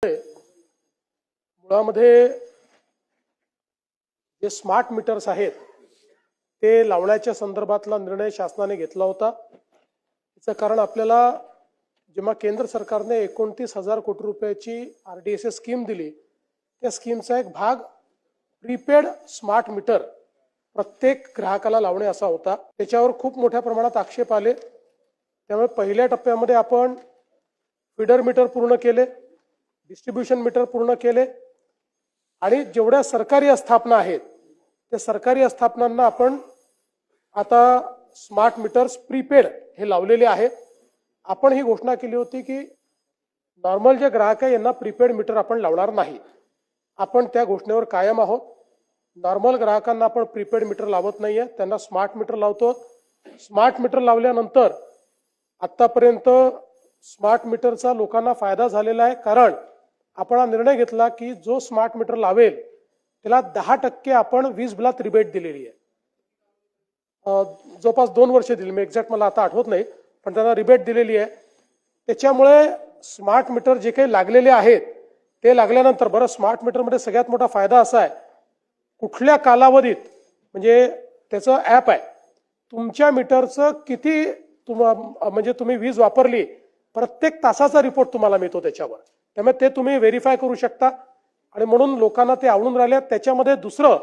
मुळामध्ये जे smart meters आहेत ते लावण्याच्या संदर्भातला निर्णय शासनाने घेतला होता। याचं कारण आपल्याला जेव्हा केंद्र सरकारने 29,000 कोटी रुपयाची RDSS स्कीम दिली, त्या स्कीमचा एक भाग प्रीपेड स्मार्ट मीटर प्रत्येक ग्राहकाला लावणे असा होता। त्याच्यावर खूप मोठ्या प्रमाणात आक्षेप आले। त्यामुळे पहिल्या टप्प्यामध्ये आपण फीडर मीटर पूर्ण केले, डिस्ट्रीब्युशन मीटर पूर्ण केले आणि जेवढ्या सरकारी आस्थापना आहेत त्या सरकारी आस्थापनांना आपण आता स्मार्ट मीटर्स प्रीपेड हे लावलेले आहेत। आपण ही घोषणा केली होती की नॉर्मल जे ग्राहक आहे यांना प्रीपेड मीटर आपण लावणार नाही। आपण त्या घोषणेवर कायम आहोत। नॉर्मल ग्राहकांना आपण प्रीपेड मीटर लावत नाहीये, त्यांना स्मार्ट मीटर लावतो। स्मार्ट मीटर लावल्यानंतर आतापर्यंत स्मार्ट मीटरचा लोकांना फायदा झालेला आहे, कारण आपण हा निर्णय घेतला की जो स्मार्ट मीटर लावेल त्याला 10% आपण वीज बिलात रिबेट दिलेली आहे। जवळपास 2 वर्ष दिली, मी एक्झॅक्ट मला आता आठवत नाही, पण त्यांना रिबेट दिलेली आहे। त्याच्यामुळे स्मार्ट मीटर जे काही लागलेले आहेत ते लागल्यानंतर बरं, स्मार्ट मीटरमध्ये सगळ्यात मोठा फायदा असा आहे, कुठल्या कालावधीत म्हणजे त्याचं ॲप आहे, तुमच्या मीटरचं किती म्हणजे तुम्ही वीज वापरली प्रत्येक तासाचा रिपोर्ट तुम्हाला मिळतो त्याच्यावर। त्यामुळे ते तुम्ही व्हेरीफाय करू शकता आणि म्हणून लोकांना ते आवडून राहिले। त्याच्यामध्ये दुसरं,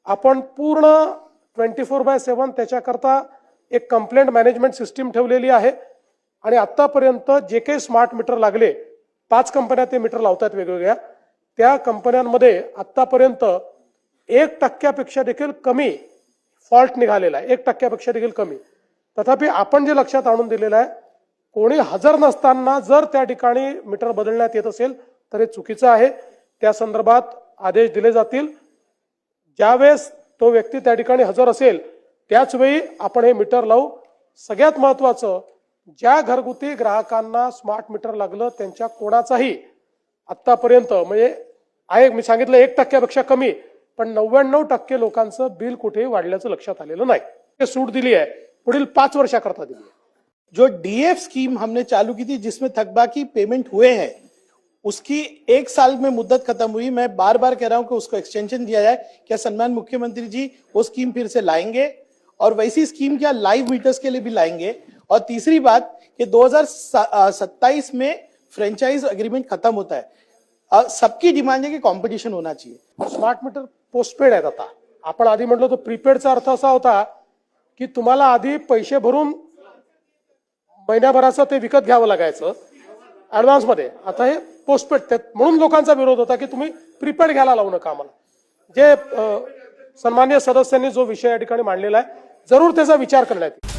आपण पूर्ण 24/7 त्याच्याकरता एक कंप्लेंट मॅनेजमेंट सिस्टीम ठेवलेली आहे आणि आतापर्यंत जे काही स्मार्ट मीटर लागले, 5 कंपन्या ते मीटर लावतात वेगवेगळ्या, त्या कंपन्यांमध्ये आतापर्यंत 1% देखील कमी फॉल्ट निघालेला आहे, 1% देखील कमी। तथापि आपण जे लक्षात आणून दिलेलं आहे, कोणी हजर नसताना जर त्या ठिकाणी मीटर बदलण्यात येत असेल तर हे चुकीचं आहे। त्या संदर्भात आदेश दिले जातील। ज्यावेळेस तो व्यक्ती त्या ठिकाणी हजर असेल त्याच वेळी आपण हे मीटर लावू। सगळ्यात महत्त्वाचं, ज्या घरगुती ग्राहकांना स्मार्ट मीटर लागलं त्यांच्या कोणाचाही आतापर्यंत म्हणजे आहे, मी सांगितलं 1% कमी, पण 99% लोकांचं बिल कुठेही वाढल्याचं लक्षात आलेलं नाही। हे सूट दिली आहे, पुढील 5 वर्षाकरता दिली आहे। जो DF स्कीम हमने चालू की थी जिसमें थकबाकी पेमेंट हुए हैं, उसकी 1 साल में मुद्दत खत्म हुई। मैं बार बार कह रहा हूं कि उसको एक्सटेंशन दिया जाए। क्या सम्मान मुख्यमंत्री जी वो स्कीम फिर से लाएंगे और वैसी स्कीम क्या लाइव मीटर्स के लिए भी लाएंगे? और तीसरी बात कि 2027 में फ्रेंचाइज एग्रीमेंट खत्म होता है, सबकी डिमांड है कि कॉम्पिटिशन होना चाहिए। स्मार्ट मीटर पोस्टपेड आहेत। आता आपण आधी म्हटलं तो प्रीपेडचा अर्थ असा होता की तुम्हाला आधी पैसे भरून महिन्याभराचं ते विकत घ्यावं लागायचं ऍडव्हान्स मध्ये। आता हे पोस्टपेड, म्हणून लोकांचा विरोध होता की तुम्ही प्रीपेड घ्यायला लावू नका आम्हाला। जे सन्माननीय सदस्यांनी जो विषय या ठिकाणी मांडलेला आहे, जरूर त्याचा विचार करण्यात येईल।